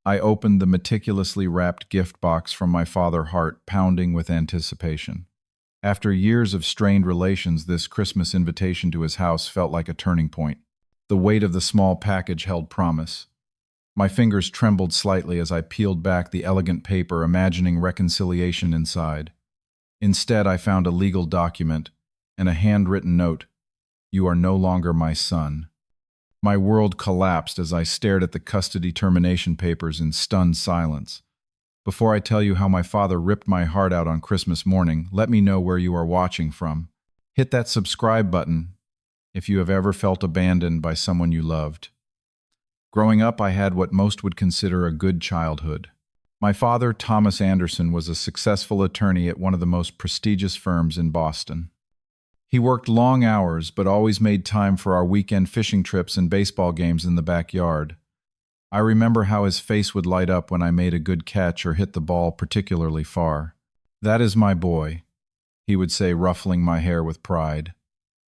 I opened the meticulously wrapped gift box from my father, heart pounding with anticipation. After years of strained relations, this Christmas invitation to his house felt like a turning point. The weight of the small package held promise. My fingers trembled slightly as I peeled back the elegant paper, imagining reconciliation inside. Instead, I found a legal document and a handwritten note. "You are no longer my son." My world collapsed as I stared at the custody termination papers in stunned silence. Before I tell you how my father ripped my heart out on Christmas morning, let me know where you are watching from. Hit that subscribe button if you have ever felt abandoned by someone you loved. Growing up, I had what most would consider a good childhood. My father, Thomas Anderson, was a successful attorney at one of the most prestigious firms in Boston. He worked long hours, but always made time for our weekend fishing trips and baseball games in the backyard. I remember how his face would light up when I made a good catch or hit the ball particularly far. "That is my boy," he would say, ruffling my hair with pride.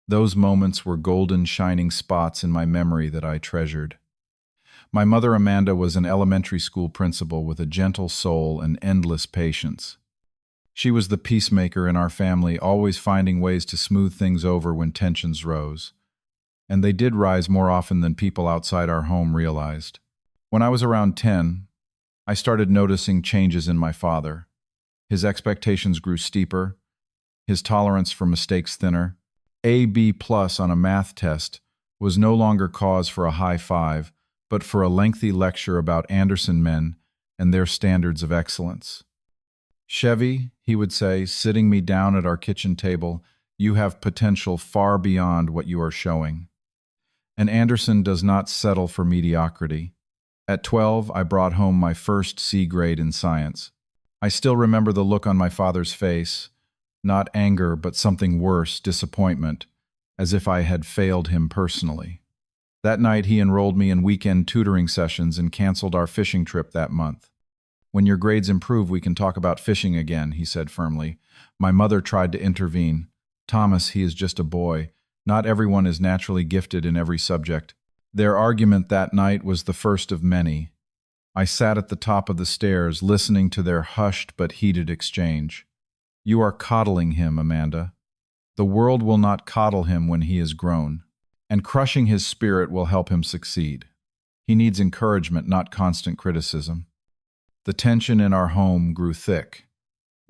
Those moments were golden shining spots in my memory that I treasured. My mother, Amanda, was an elementary school principal with a gentle soul and endless patience. She was the peacemaker in our family, always finding ways to smooth things over when tensions rose. And they did rise more often than people outside our home realized. When I was around 10, I started noticing changes in my father. His expectations grew steeper, his tolerance for mistakes thinner. A B+ on a math test was no longer cause for a high five, but for a lengthy lecture about Anderson men and their standards of excellence. "Chevy," he would say, sitting me down at our kitchen table, "you have potential far beyond what you are showing." And Anderson does not settle for mediocrity. At 12, I brought home my first C grade in science. I still remember the look on my father's face, not anger, but something worse, disappointment, as if I had failed him personally. That night, he enrolled me in weekend tutoring sessions and canceled our fishing trip that month. "When your grades improve, we can talk about fishing again," he said firmly. My mother tried to intervene. "Thomas, he is just a boy. Not everyone is naturally gifted in every subject." Their argument that night was the first of many. I sat at the top of the stairs, listening to their hushed but heated exchange. "You are coddling him, Amanda. The world will not coddle him when he is grown. And crushing his spirit will help him succeed. He needs encouragement, not constant criticism." The tension in our home grew thick.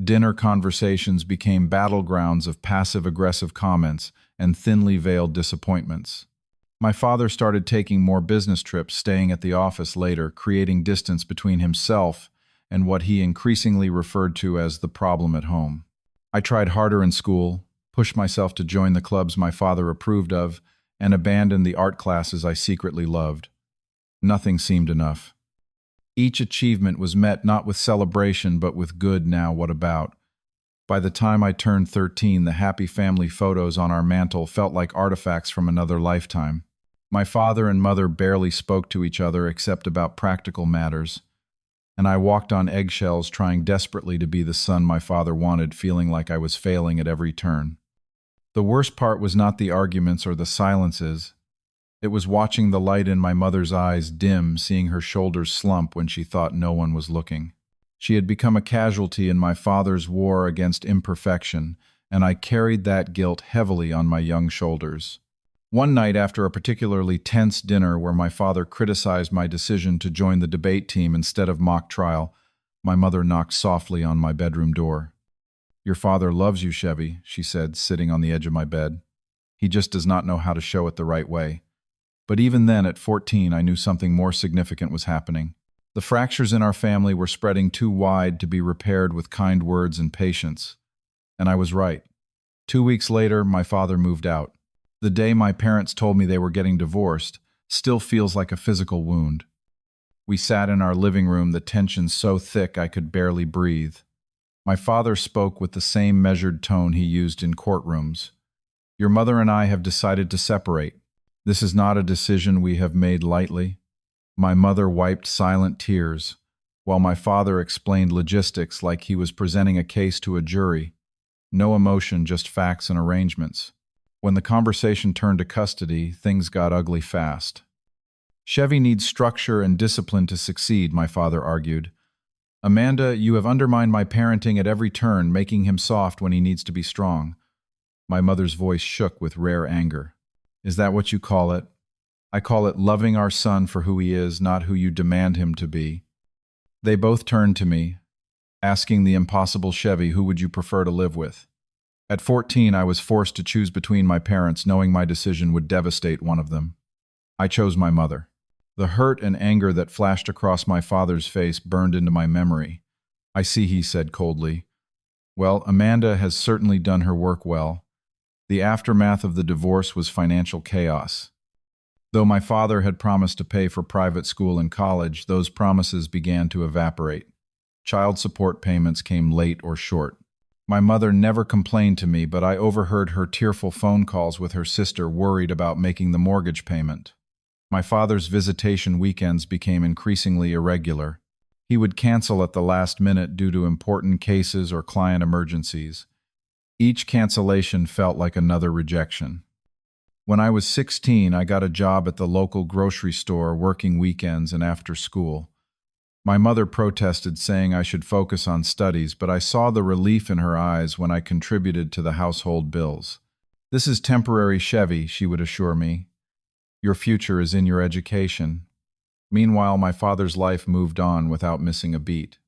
Dinner conversations became battlegrounds of passive-aggressive comments and thinly veiled disappointments. My father started taking more business trips, staying at the office later, creating distance between himself and what he increasingly referred to as the problem at home. I tried harder in school, pushed myself to join the clubs my father approved of, and abandoned the art classes I secretly loved. Nothing seemed enough. Each achievement was met not with celebration but with "good, now what about?" By the time I turned 13, the happy family photos on our mantle felt like artifacts from another lifetime. My father and mother barely spoke to each other except about practical matters, and I walked on eggshells trying desperately to be the son my father wanted, feeling like I was failing at every turn. The worst part was not the arguments or the silences. It was watching the light in my mother's eyes dim, seeing her shoulders slump when she thought no one was looking. She had become a casualty in my father's war against imperfection, and I carried that guilt heavily on my young shoulders. One night, after a particularly tense dinner where my father criticized my decision to join the debate team instead of mock trial, my mother knocked softly on my bedroom door. "Your father loves you, Chevy," she said, sitting on the edge of my bed. "He just does not know how to show it the right way." But even then, at 14, I knew something more significant was happening. The fractures in our family were spreading too wide to be repaired with kind words and patience. And I was right. 2 weeks later, my father moved out. The day my parents told me they were getting divorced still feels like a physical wound. We sat in our living room, the tension so thick I could barely breathe. My father spoke with the same measured tone he used in courtrooms. "Your mother and I have decided to separate. This is not a decision we have made lightly." My mother wiped silent tears, while my father explained logistics like he was presenting a case to a jury. No emotion, just facts and arrangements. When the conversation turned to custody, things got ugly fast. Chevy needs structure and discipline to succeed, my father argued. Amanda, you have undermined my parenting at every turn, making him soft when he needs to be strong. My mother's voice shook with rare anger. Is that what you call it? I call it loving our son for who he is, not who you demand him to be. They both turned to me, asking the impossible Chevy, who would you prefer to live with? At 14, I was forced to choose between my parents, knowing my decision would devastate one of them. I chose my mother. The hurt and anger that flashed across my father's face burned into my memory. I see, he said coldly. Well, Amanda has certainly done her work well. The aftermath of the divorce was financial chaos. Though my father had promised to pay for private school and college, those promises began to evaporate. Child support payments came late or short. My mother never complained to me, but I overheard her tearful phone calls with her sister, worried about making the mortgage payment. My father's visitation weekends became increasingly irregular. He would cancel at the last minute due to important cases or client emergencies. Each cancellation felt like another rejection. When I was 16, I got a job at the local grocery store, working weekends and after school. My mother protested, saying I should focus on studies, but I saw the relief in her eyes when I contributed to the household bills. This is temporary, Chevy, she would assure me. Your future is in your education. Meanwhile, my father's life moved on without missing a beat.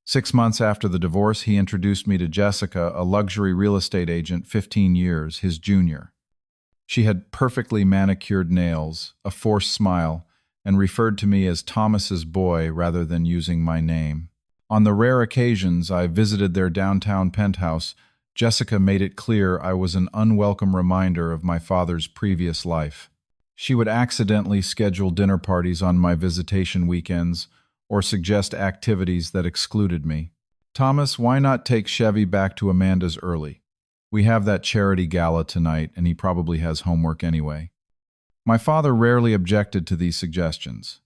6 months after the divorce, he introduced me to Jessica, a luxury real estate agent 15 years, his junior. She had perfectly manicured nails, a forced smile, and referred to me as Thomas's boy rather than using my name. On the rare occasions I visited their downtown penthouse, Jessica made it clear I was an unwelcome reminder of my father's previous life. She would accidentally schedule dinner parties on my visitation weekends or suggest activities that excluded me. Thomas, why not take Chevy back to Amanda's early? We have that charity gala tonight, and he probably has homework anyway. My father rarely objected to these suggestions.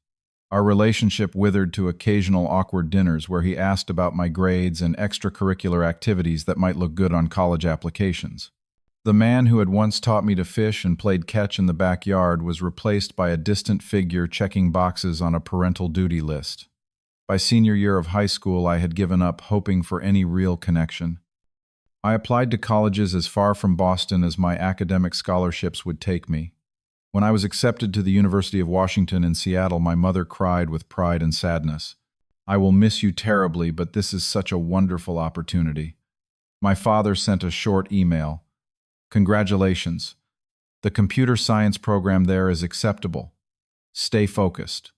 Our relationship withered to occasional awkward dinners where he asked about my grades and extracurricular activities that might look good on college applications. The man who had once taught me to fish and played catch in the backyard was replaced by a distant figure checking boxes on a parental duty list. By senior year of high school, I had given up hoping for any real connection. I applied to colleges as far from Boston as my academic scholarships would take me. When I was accepted to the University of Washington in Seattle, my mother cried with pride and sadness. I will miss you terribly, but this is such a wonderful opportunity. My father sent a short email. Congratulations. The computer science program there is acceptable. Stay focused.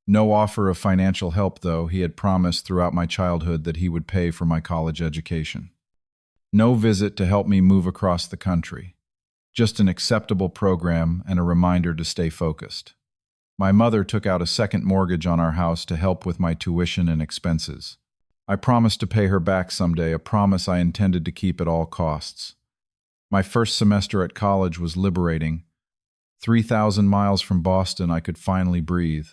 No offer of financial help, though. He had promised throughout my childhood that he would pay for my college education. No visit to help me move across the country. Just an acceptable program and a reminder to stay focused. My mother took out a second mortgage on our house to help with my tuition and expenses. I promised to pay her back someday, a promise I intended to keep at all costs. My first semester at college was liberating. 3,000 miles from Boston, I could finally breathe.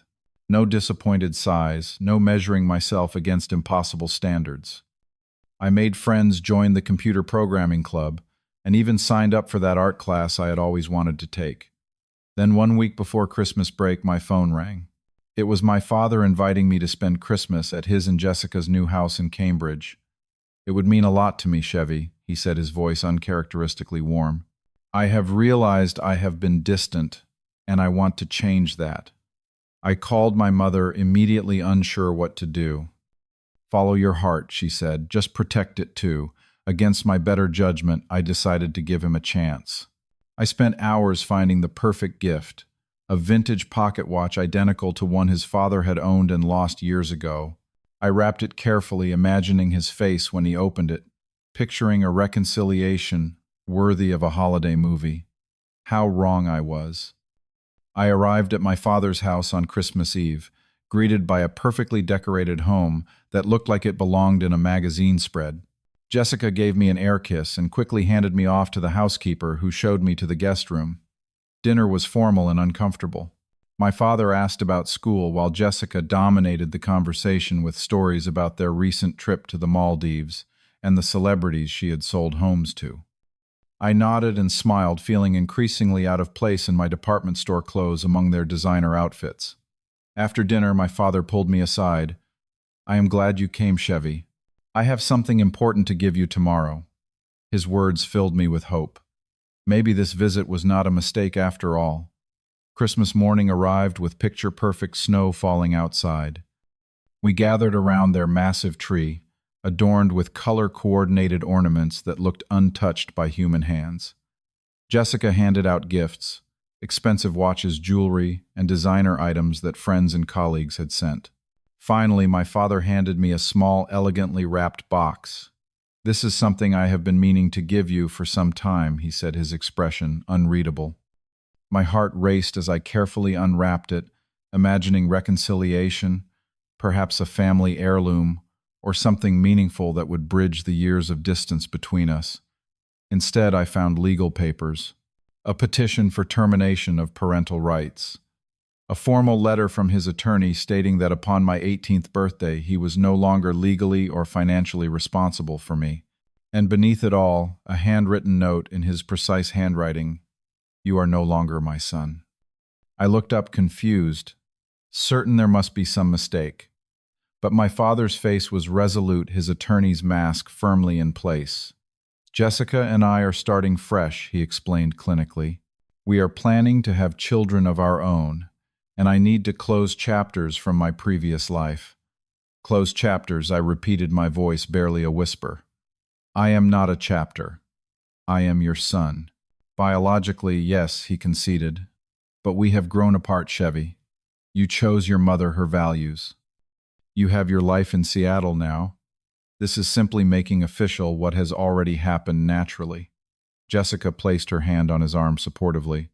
No disappointed sighs, no measuring myself against impossible standards. I made friends, joined the computer programming club, and even signed up for that art class I had always wanted to take. Then 1 week before Christmas break, my phone rang. It was my father inviting me to spend Christmas at his and Jessica's new house in Cambridge. It would mean a lot to me, Chevy, he said, his voice uncharacteristically warm. I have realized I have been distant, and I want to change that. I called my mother, immediately unsure what to do. Follow your heart, she said. Just protect it too. Against my better judgment, I decided to give him a chance. I spent hours finding the perfect gift, a vintage pocket watch identical to one his father had owned and lost years ago. I wrapped it carefully, imagining his face when he opened it, picturing a reconciliation worthy of a holiday movie. How wrong I was. I arrived at my father's house on Christmas Eve, greeted by a perfectly decorated home that looked like it belonged in a magazine spread. Jessica gave me an air kiss and quickly handed me off to the housekeeper, who showed me to the guest room. Dinner was formal and uncomfortable. My father asked about school while Jessica dominated the conversation with stories about their recent trip to the Maldives and the celebrities she had sold homes to. I nodded and smiled, feeling increasingly out of place in my department store clothes among their designer outfits. After dinner, my father pulled me aside. "I am glad you came, Chevy. I have something important to give you tomorrow." His words filled me with hope. Maybe this visit was not a mistake after all. Christmas morning arrived with picture-perfect snow falling outside. We gathered around their massive tree, adorned with color-coordinated ornaments that looked untouched by human hands. Jessica handed out gifts, expensive watches, jewelry, and designer items that friends and colleagues had sent. Finally, my father handed me a small, elegantly wrapped box. "This is something I have been meaning to give you for some time," he said, his expression unreadable. My heart raced as I carefully unwrapped it, imagining reconciliation, perhaps a family heirloom, or something meaningful that would bridge the years of distance between us. Instead, I found legal papers, a petition for termination of parental rights, a formal letter from his attorney stating that upon my 18th birthday he was no longer legally or financially responsible for me, and beneath it all, a handwritten note in his precise handwriting: "You are no longer my son." I looked up confused, certain there must be some mistake. But my father's face was resolute, his attorney's mask firmly in place. "Jessica and I are starting fresh," he explained clinically. "We are planning to have children of our own, and I need to close chapters from my previous life." "Close chapters," I repeated, my voice barely a whisper. "I am not a chapter. I am your son." "Biologically, yes," he conceded. "But we have grown apart, Chevy. You chose your mother, her values. You have your life in Seattle now. This is simply making official what has already happened naturally." Jessica placed her hand on his arm supportively.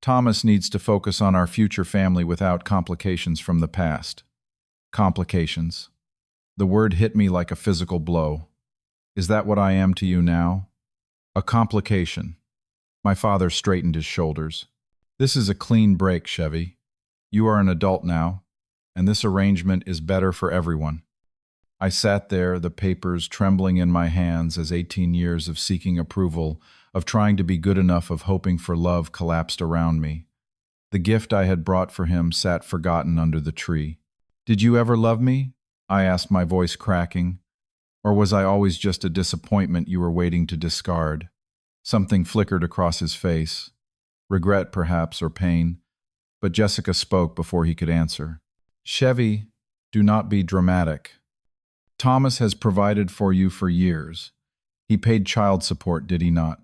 "Thomas needs to focus on our future family without complications from the past." Complications. The word hit me like a physical blow. Is that what I am to you now? A complication. My father straightened his shoulders. "This is a clean break, Chevy. You are an adult now, and this arrangement is better for everyone." I sat there, the papers trembling in my hands as 18 years of seeking approval, of trying to be good enough, of hoping for love collapsed around me. The gift I had brought for him sat forgotten under the tree. "Did you ever love me?" I asked, my voice cracking. "Or was I always just a disappointment you were waiting to discard?" Something flickered across his face. Regret, perhaps, or pain. But Jessica spoke before he could answer. "Chevy, do not be dramatic. Thomas has provided for you for years. He paid child support, did he not?"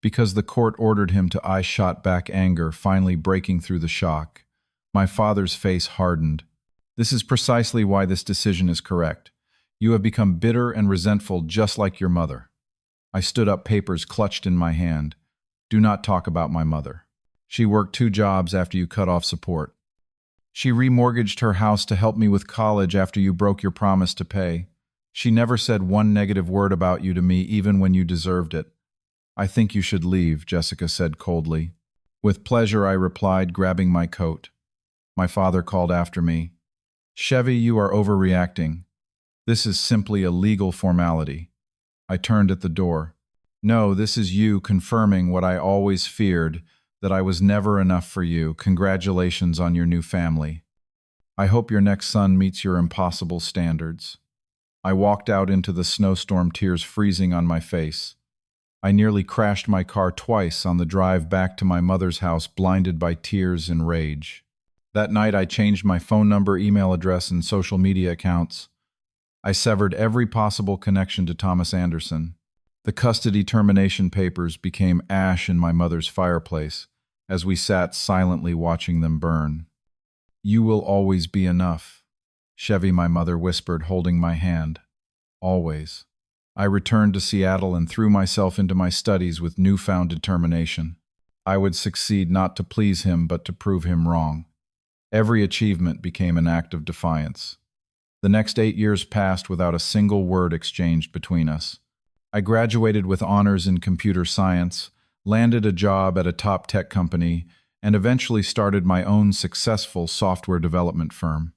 "Because the court ordered him to," I shot back, anger finally breaking through the shock. My father's face hardened. "This is precisely why this decision is correct. You have become bitter and resentful, just like your mother." I stood up, papers clutched in my hand. "Do not talk about my mother. She worked 2 jobs after you cut off support. She remortgaged her house to help me with college after you broke your promise to pay. She never said one negative word about you to me, even when you deserved it." "I think you should leave," Jessica said coldly. "With pleasure," I replied, grabbing my coat. My father called after me. "Chevy, you are overreacting. This is simply a legal formality." I turned at the door. "No, this is you confirming what I always feared, that I was never enough for you. Congratulations on your new family. I hope your next son meets your impossible standards." I walked out into the snowstorm, tears freezing on my face. I nearly crashed my car twice on the drive back to my mother's house, blinded by tears and rage. That night I changed my phone number, email address, and social media accounts. I severed every possible connection to Thomas Anderson. The custody termination papers became ash in my mother's fireplace as we sat silently watching them burn. "You will always be enough," Chevy, my mother whispered, holding my hand. "Always." I returned to Seattle and threw myself into my studies with newfound determination. I would succeed, not to please him, but to prove him wrong. Every achievement became an act of defiance. The next 8 years passed without a single word exchanged between us. I graduated with honors in computer science, landed a job at a top tech company, and eventually started my own successful software development firm.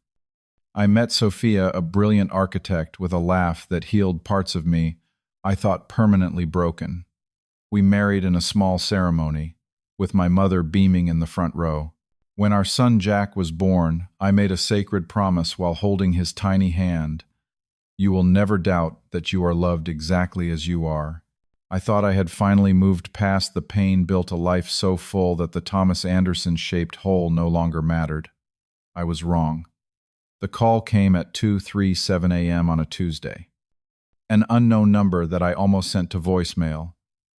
I met Sophia, a brilliant architect with a laugh that healed parts of me I thought permanently broken. We married in a small ceremony, with my mother beaming in the front row. When our son Jack was born, I made a sacred promise while holding his tiny hand. You will never doubt that you are loved exactly as you are. I thought I had finally moved past the pain, built a life so full that the Thomas Anderson-shaped hole no longer mattered. I was wrong. The call came at 2:37 a.m. on a Tuesday. An unknown number that I almost sent to voicemail.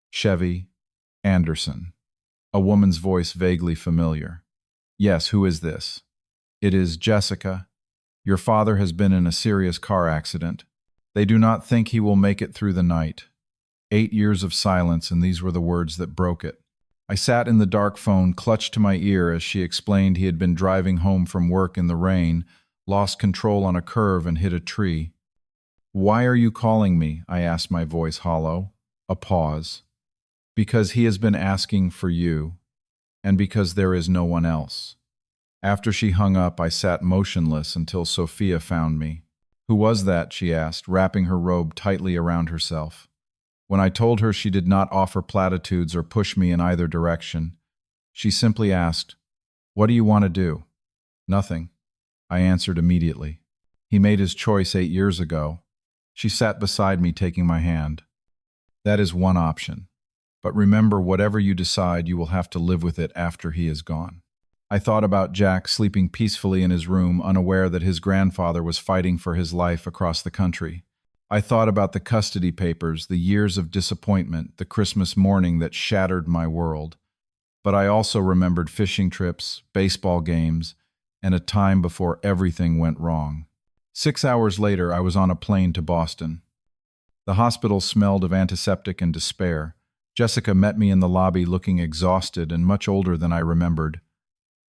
Chevy Anderson. A woman's voice vaguely familiar. Yes, who is this? It is Jessica. Your father has been in a serious car accident. They do not think he will make it through the night. 8 years of silence, and these were the words that broke it. I sat in the dark, phone clutched to my ear as she explained he had been driving home from work in the rain, lost control on a curve and hit a tree. Why are you calling me? I asked, my voice hollow. A pause. Because he has been asking for you, and because there is no one else. After she hung up, I sat motionless until Sophia found me. Who was that? She asked, wrapping her robe tightly around herself. When I told her she did not offer platitudes or push me in either direction, she simply asked, "What do you want to do?" "Nothing," I answered immediately. "He made his choice 8 years ago." She sat beside me, taking my hand. "That is one option. But remember, whatever you decide, you will have to live with it after he is gone." I thought about Jack sleeping peacefully in his room, unaware that his grandfather was fighting for his life across the country. I thought about the custody papers, the years of disappointment, the Christmas morning that shattered my world. But I also remembered fishing trips, baseball games, and a time before everything went wrong. 6 hours later, I was on a plane to Boston. The hospital smelled of antiseptic and despair. Jessica met me in the lobby looking exhausted and much older than I remembered.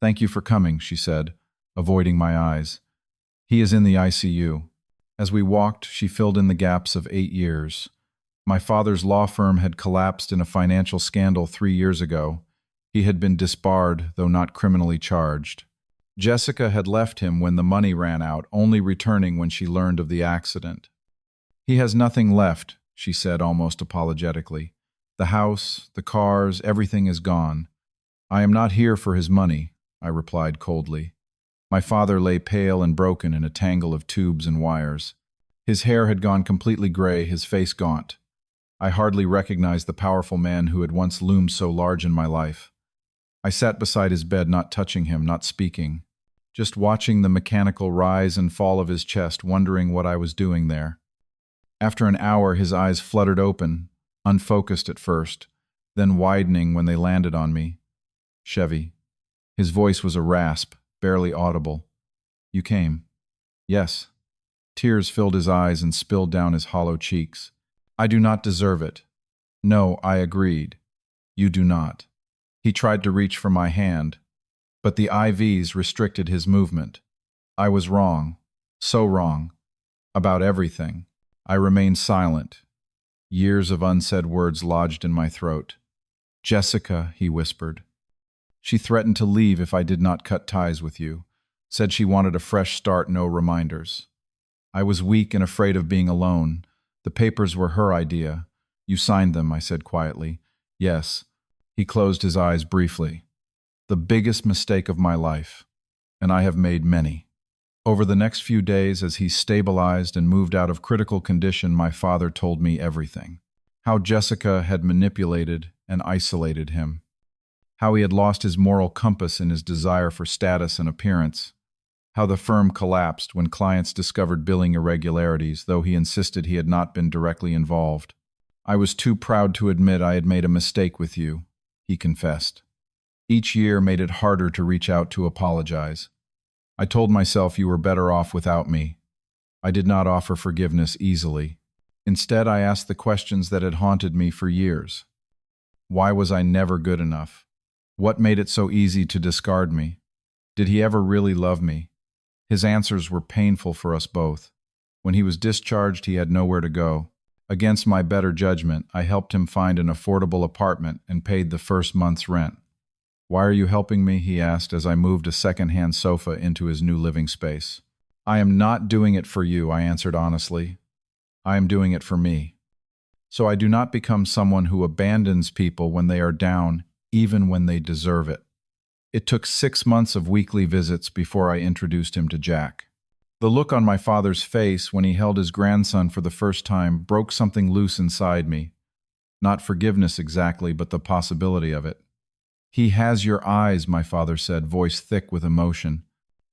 "Thank you for coming," she said, avoiding my eyes. "He is in the ICU." As we walked, she filled in the gaps of 8 years. My father's law firm had collapsed in a financial scandal 3 years ago. He had been disbarred, though not criminally charged. Jessica had left him when the money ran out, only returning when she learned of the accident. "He has nothing left," she said almost apologetically. "The house, the cars, everything is gone. I am not here for his money," I replied coldly. My father lay pale and broken in a tangle of tubes and wires. His hair had gone completely gray, his face gaunt. I hardly recognized the powerful man who had once loomed so large in my life. I sat beside his bed, not touching him, not speaking, just watching the mechanical rise and fall of his chest, wondering what I was doing there. After an hour, his eyes fluttered open, unfocused at first, then widening when they landed on me. "Chevy." His voice was a rasp, barely audible. "You came." "Yes." Tears filled his eyes and spilled down his hollow cheeks. "I do not deserve it." "No," I agreed. "You do not." He tried to reach for my hand, but the IVs restricted his movement. I was wrong, so wrong, about everything. I remained silent. Years of unsaid words lodged in my throat. "Jessica," he whispered. "She threatened to leave if I did not cut ties with you. Said she wanted a fresh start, no reminders." I was weak and afraid of being alone. "The papers were her idea. You signed them," I said quietly. "Yes." He closed his eyes briefly. "The biggest mistake of my life, and I have made many." Over the next few days, as he stabilized and moved out of critical condition, my father told me everything. How Jessica had manipulated and isolated him. How he had lost his moral compass in his desire for status and appearance. How the firm collapsed when clients discovered billing irregularities, though he insisted he had not been directly involved. "I was too proud to admit I had made a mistake with you," he confessed. Each year made it harder to reach out to apologize. I told myself you were better off without me. I did not offer forgiveness easily. Instead, I asked the questions that had haunted me for years. Why was I never good enough? What made it so easy to discard me? Did he ever really love me? His answers were painful for us both. When he was discharged, he had nowhere to go. Against my better judgment, I helped him find an affordable apartment and paid the first month's rent. "Why are you helping me?" he asked as I moved a second-hand sofa into his new living space. "I am not doing it for you," I answered honestly. "I am doing it for me. So I do not become someone who abandons people when they are down, even when they deserve it." It took 6 months of weekly visits before I introduced him to Jack. The look on my father's face when he held his grandson for the first time broke something loose inside me. Not forgiveness exactly, but the possibility of it. "He has your eyes," my father said, voice thick with emotion.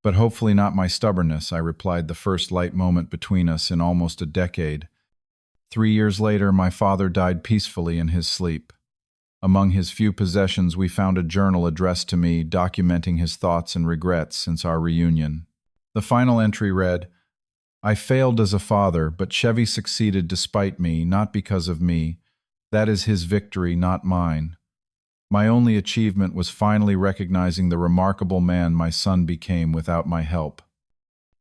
"But hopefully not my stubbornness," I replied, the first light moment between us in almost a decade. 3 years later, my father died peacefully in his sleep. Among his few possessions, we found a journal addressed to me, documenting his thoughts and regrets since our reunion. The final entry read, "I failed as a father, but Chevy succeeded despite me, not because of me. That is his victory, not mine. My only achievement was finally recognizing the remarkable man my son became without my help."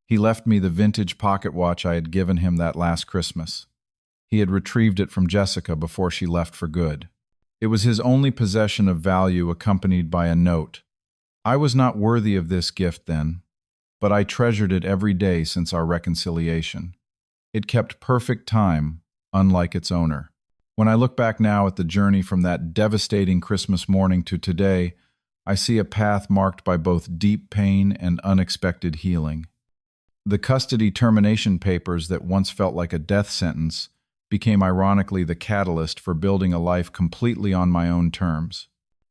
He left me the vintage pocket watch I had given him that last Christmas. He had retrieved it from Jessica before she left for good. It was his only possession of value, accompanied by a note. I was not worthy of this gift then, but I treasured it every day since our reconciliation. It kept perfect time, unlike its owner. When I look back now at the journey from that devastating Christmas morning to today, I see a path marked by both deep pain and unexpected healing. The custody termination papers that once felt like a death sentence became ironically the catalyst for building a life completely on my own terms.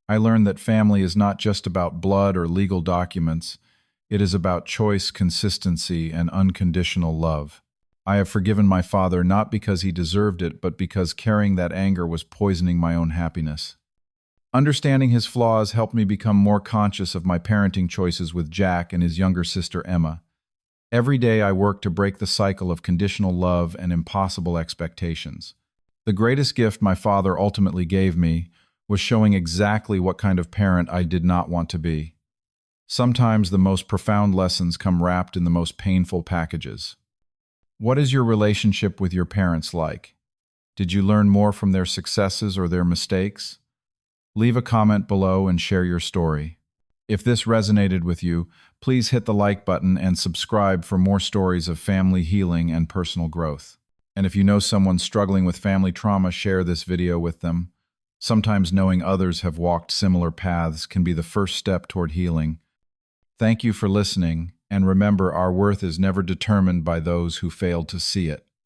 I learned that family is not just about blood or legal documents. It is about choice, consistency, and unconditional love. I have forgiven my father not because he deserved it, but because carrying that anger was poisoning my own happiness. Understanding his flaws helped me become more conscious of my parenting choices with Jack and his younger sister Emma. Every day I work to break the cycle of conditional love and impossible expectations. The greatest gift my father ultimately gave me was showing exactly what kind of parent I did not want to be. Sometimes the most profound lessons come wrapped in the most painful packages. What is your relationship with your parents like? Did you learn more from their successes or their mistakes? Leave a comment below and share your story. If this resonated with you, please hit the like button and subscribe for more stories of family healing and personal growth. And if you know someone struggling with family trauma, share this video with them. Sometimes knowing others have walked similar paths can be the first step toward healing. Thank you for listening, and remember, our worth is never determined by those who failed to see it.